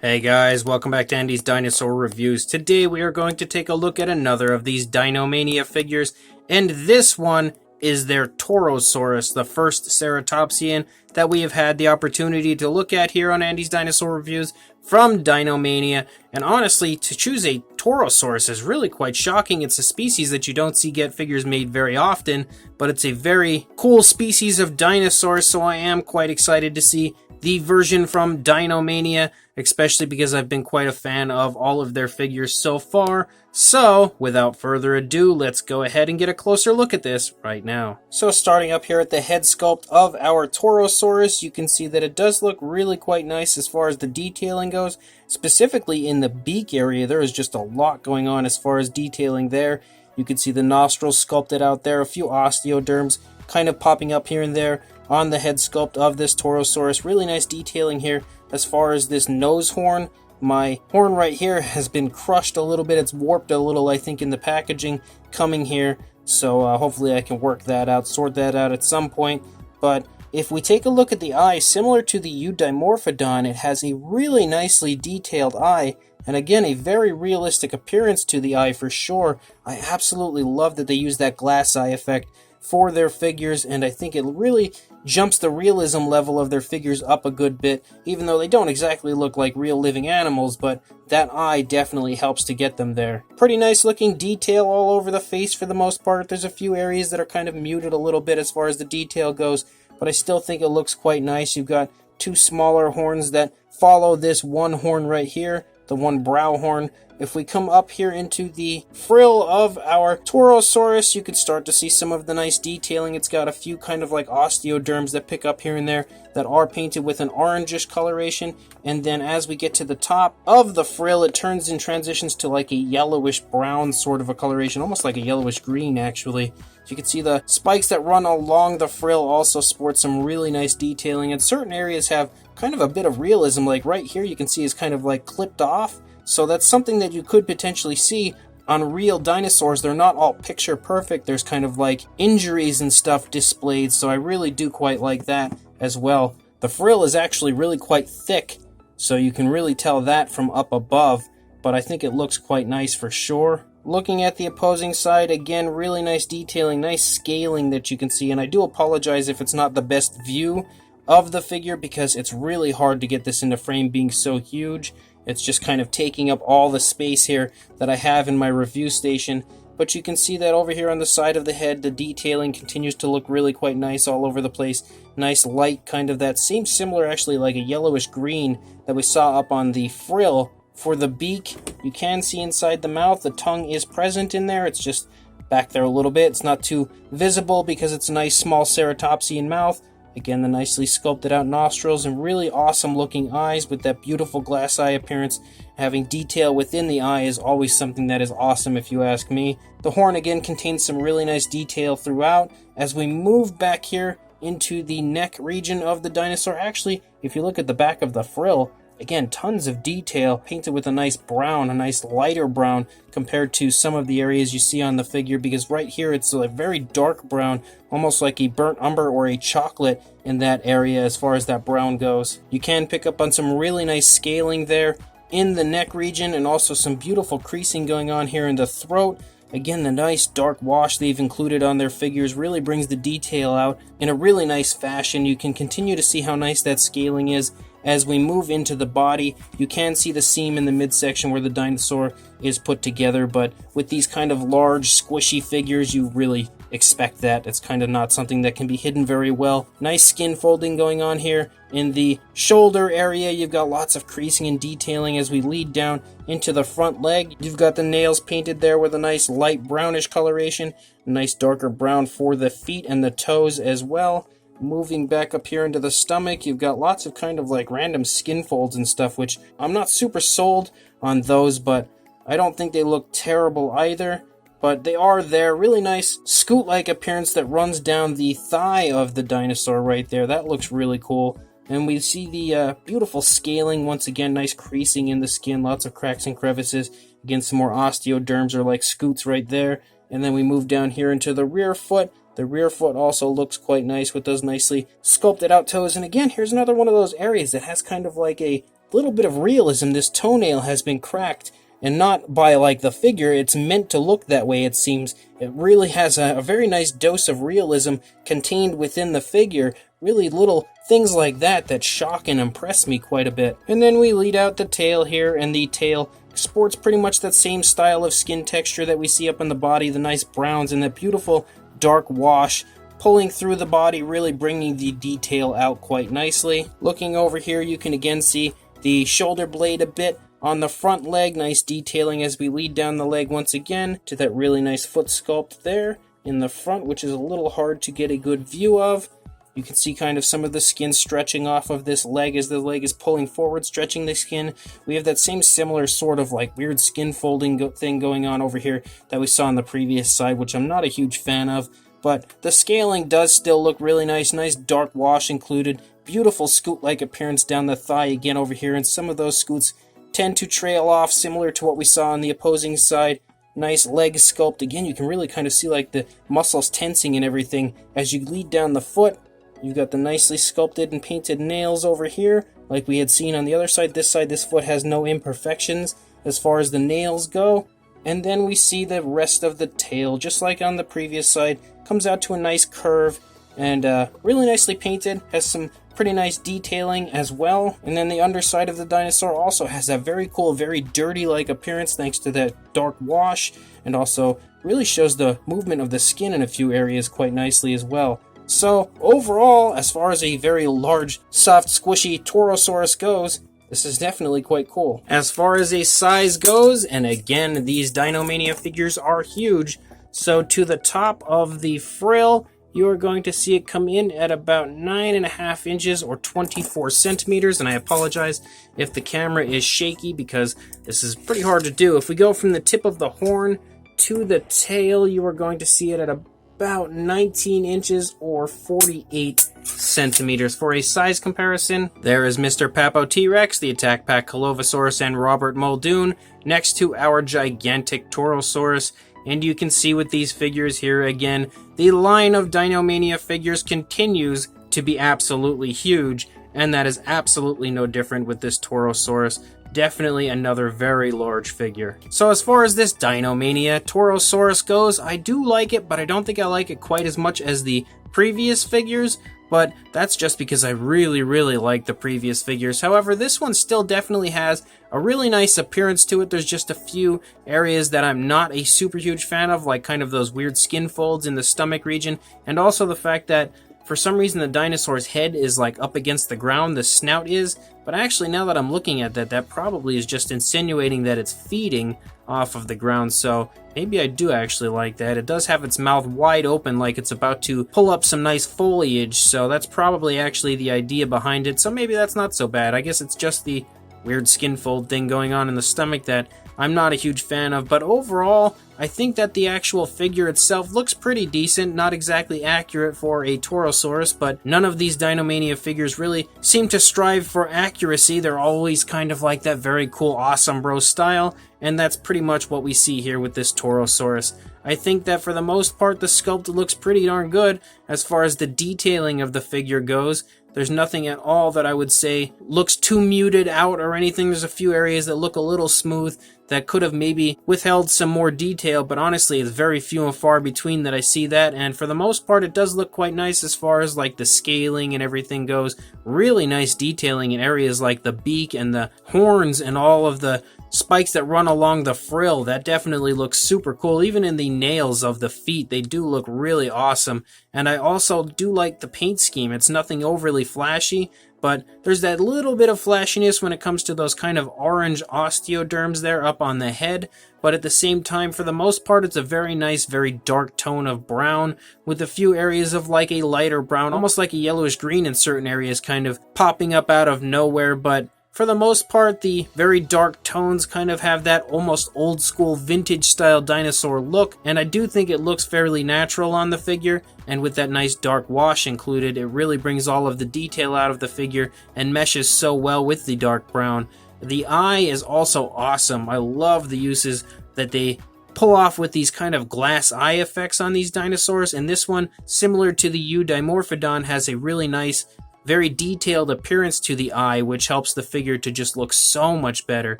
Hey guys, welcome back to Andy's Dinosaur Reviews. Today we are going to take a look at another of these Dinomania figures, and this one is their Torosaurus, the first ceratopsian that we have had the opportunity to look at here on Andy's Dinosaur Reviews from Dinomania. And honestly, to choose a Torosaurus is really quite shocking. It's a species that you don't see get figures made very often, but it's a very cool species of dinosaur, so I am quite excited to see the version from Dinomania, especially because I've been quite a fan of all of their figures so far. So, without further ado, let's go ahead and get a closer look at this right now. So starting up here at the head sculpt of our Torosaurus, you can see that it does look really quite nice as far as the detailing goes. Specifically in the beak area, there is just a lot going on as far as detailing there. You can see the nostrils sculpted out there, a few osteoderms kind of popping up here and there on the head sculpt of this Torosaurus. Really nice detailing here as far as this nose horn. My horn right here has been crushed a little bit. It's warped a little, I think, in the packaging coming here. So hopefully I can work that out, sort that out at some point. But if we take a look at the eye, similar to the Eudimorphodon, it has a really nicely detailed eye. And again, a very realistic appearance to the eye for sure. I absolutely love that they use that glass eye effect for their figures, and I think it really jumps the realism level of their figures up a good bit, even though they don't exactly look like real living animals, but that eye definitely helps to get them there. Pretty nice looking detail all over the face for the most part. There's a few areas that are kind of muted a little bit as far as the detail goes, but I still think it looks quite nice. You've got two smaller horns that follow this one horn right here, the one brow horn. If we come up here into the frill of our Torosaurus, you can start to see some of the nice detailing. It's got a few kind of like osteoderms that pick up here and there that are painted with an orangish coloration. And then as we get to the top of the frill, it turns and transitions to like a yellowish brown sort of a coloration, almost like a yellowish green actually. So you can see the spikes that run along the frill also sport some really nice detailing, and certain areas have kind of a bit of realism. Like right here you can see is kind of like clipped off. So that's something that you could potentially see on real dinosaurs. They're not all picture perfect. There's kind of like injuries and stuff displayed, so I really do quite like that as well. The frill is actually really quite thick, so you can really tell that from up above, but I think it looks quite nice for sure. Looking at the opposing side, again, really nice detailing, nice scaling that you can see, and I do apologize if it's not the best view of the figure because it's really hard to get this into frame being so huge. It's just kind of taking up all the space here that I have in my review station. But you can see that over here on the side of the head, the detailing continues to look really quite nice all over the place. Nice light, kind of that seems similar actually like a yellowish green that we saw up on the frill. For the beak, you can see inside the mouth, the tongue is present in there. It's just back there a little bit. It's not too visible because it's a nice small ceratopsian mouth. Again, the nicely sculpted out nostrils and really awesome looking eyes with that beautiful glass eye appearance. Having detail within the eye is always something that is awesome if you ask me. The horn again contains some really nice detail throughout. As we move back here into the neck region of the dinosaur, actually, if you look at the back of the frill, again, tons of detail, painted with a nice brown, a nice lighter brown compared to some of the areas you see on the figure, because right here it's a very dark brown, almost like a burnt umber or a chocolate in that area as far as that brown goes. You can pick up on some really nice scaling there in the neck region, and also some beautiful creasing going on here in the throat. Again, the nice dark wash they've included on their figures really brings the detail out in a really nice fashion. You can continue to see how nice that scaling is. As we move into the body, you can see the seam in the midsection where the dinosaur is put together, but with these kind of large, squishy figures, you really expect that. It's kind of not something that can be hidden very well. Nice skin folding going on here. In the shoulder area, you've got lots of creasing and detailing. As we lead down into the front leg, you've got the nails painted there with a nice light brownish coloration, a nice darker brown for the feet and the toes as well. Moving back up here into the stomach, you've got lots of kind of like random skin folds and stuff, which I'm not super sold on those, but I don't think they look terrible either. But they are there. Really nice scoot-like appearance that runs down the thigh of the dinosaur right there. That looks really cool. And we see the beautiful scaling. Once again, nice creasing in the skin, lots of cracks and crevices. Again, some more osteoderms or like scoots right there. And then we move down here into the rear foot. The rear foot also looks quite nice with those nicely sculpted out toes. And again, here's another one of those areas that has kind of like a little bit of realism. This toenail has been cracked, and not by like the figure, it's meant to look that way, it seems. It really has a very nice dose of realism contained within the figure. Really little things like that shock and impress me quite a bit. And then we lead out the tail here, and the tail sports pretty much that same style of skin texture that we see up on the body, the nice browns and that beautiful dark wash pulling through the body, really bringing the detail out quite nicely. Looking over here, you can again see the shoulder blade a bit on the front leg, nice detailing as we lead down the leg once again to that really nice foot sculpt there in the front, which is a little hard to get a good view of. You can see kind of some of the skin stretching off of this leg as the leg is pulling forward, stretching the skin. We have that same similar sort of like weird skin folding thing going on over here that we saw on the previous side, which I'm not a huge fan of. But the scaling does still look really nice. Nice dark wash included. Beautiful scoot-like appearance down the thigh again over here. And some of those scoots tend to trail off, similar to what we saw on the opposing side. Nice leg sculpt. Again, you can really kind of see like the muscles tensing and everything as you lead down the foot. You've got the nicely sculpted and painted nails over here, like we had seen on the other side. This foot has no imperfections as far as the nails go. And then we see the rest of the tail, just like on the previous side, comes out to a nice curve and really nicely painted, has some pretty nice detailing as well. And then the underside of the dinosaur also has that very cool, very dirty-like appearance thanks to that dark wash, and also really shows the movement of the skin in a few areas quite nicely as well. So overall, as far as a very large, soft, squishy Torosaurus goes, this is definitely quite cool. As far as a size goes, and again, these Dinomania figures are huge, so to the top of the frill, you are going to see it come in at about 9.5 inches or 24 centimeters, and I apologize if the camera is shaky because this is pretty hard to do. If we go from the tip of the horn to the tail, you are going to see it at about 19 inches or 48 centimeters. For a size comparison, there is Mr. Papo T-Rex, the Attack Pack Colovosaurus, and Robert Muldoon next to our gigantic Torosaurus. And you can see with these figures here again, the line of Dinomania figures continues to be absolutely huge, and that is absolutely no different with this Torosaurus. Definitely another very large figure. So as far as this Dinomania Torosaurus goes, I do like it, but I don't think I like it quite as much as the previous figures, but that's just because I really like the previous figures. However, this one still definitely has a really nice appearance to it. There's just a few areas that I'm not a super huge fan of, like kind of those weird skin folds in the stomach region, and also the fact that for some reason the dinosaur's head is like up against the ground, the snout is, but actually now that I'm looking at that, that probably is just insinuating that it's feeding off of the ground, so maybe I do actually like that. It does have its mouth wide open like it's about to pull up some nice foliage, so that's probably actually the idea behind it, so maybe that's not so bad. I guess it's just the weird skin fold thing going on in the stomach that I'm not a huge fan of, but overall, I think that the actual figure itself looks pretty decent, not exactly accurate for a Torosaurus, but none of these Dinomania figures really seem to strive for accuracy. They're always kind of like that very cool, awesome bro style, and that's pretty much what we see here with this Torosaurus. I think that for the most part, the sculpt looks pretty darn good as far as the detailing of the figure goes. There's nothing at all that I would say looks too muted out or anything. There's a few areas that look a little smooth that could have maybe withheld some more detail, but honestly it's very few and far between that I see that, and for the most part it does look quite nice as far as like the scaling and everything goes. Really nice detailing in areas like the beak and the horns and all of the spikes that run along the frill. That definitely looks super cool. Even in the nails of the feet, they do look really awesome. And I also do like the paint scheme. It's nothing overly flashy, but there's that little bit of flashiness when it comes to those kind of orange osteoderms there up on the head, but at the same time, for the most part, it's a very nice, very dark tone of brown, with a few areas of like a lighter brown, almost like a yellowish green in certain areas, kind of popping up out of nowhere, but for the most part, the very dark tones kind of have that almost old school vintage style dinosaur look, and I do think it looks fairly natural on the figure, and with that nice dark wash included, it really brings all of the detail out of the figure and meshes so well with the dark brown. The eye is also awesome. I love the uses that they pull off with these kind of glass eye effects on these dinosaurs, and this one, similar to the Eudimorphodon, has a really nice very detailed appearance to the eye, which helps the figure to just look so much better.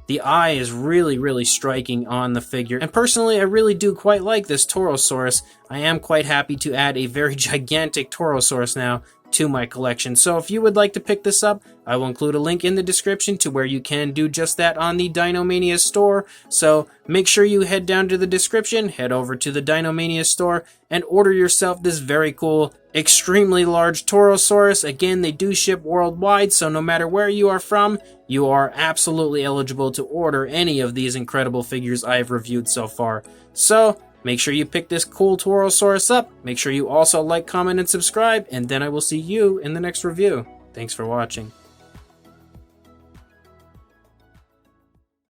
The eye is really striking on the figure, and personally I really do quite like this Torosaurus. I am quite happy to add a very gigantic Torosaurus now to my collection. So if you would like to pick this up, I will include a link in the description to where you can do just that on the Dinomania store. So make sure you head down to the description, head over to the Dinomania store, and order yourself this very cool, extremely large Torosaurus. Again, they do ship worldwide, so no matter where you are from, you are absolutely eligible to order any of these incredible figures I have reviewed so far. So make sure you pick this cool Torosaurus up. Make sure you also like, comment, and subscribe, and then I will see you in the next review. Thanks for watching.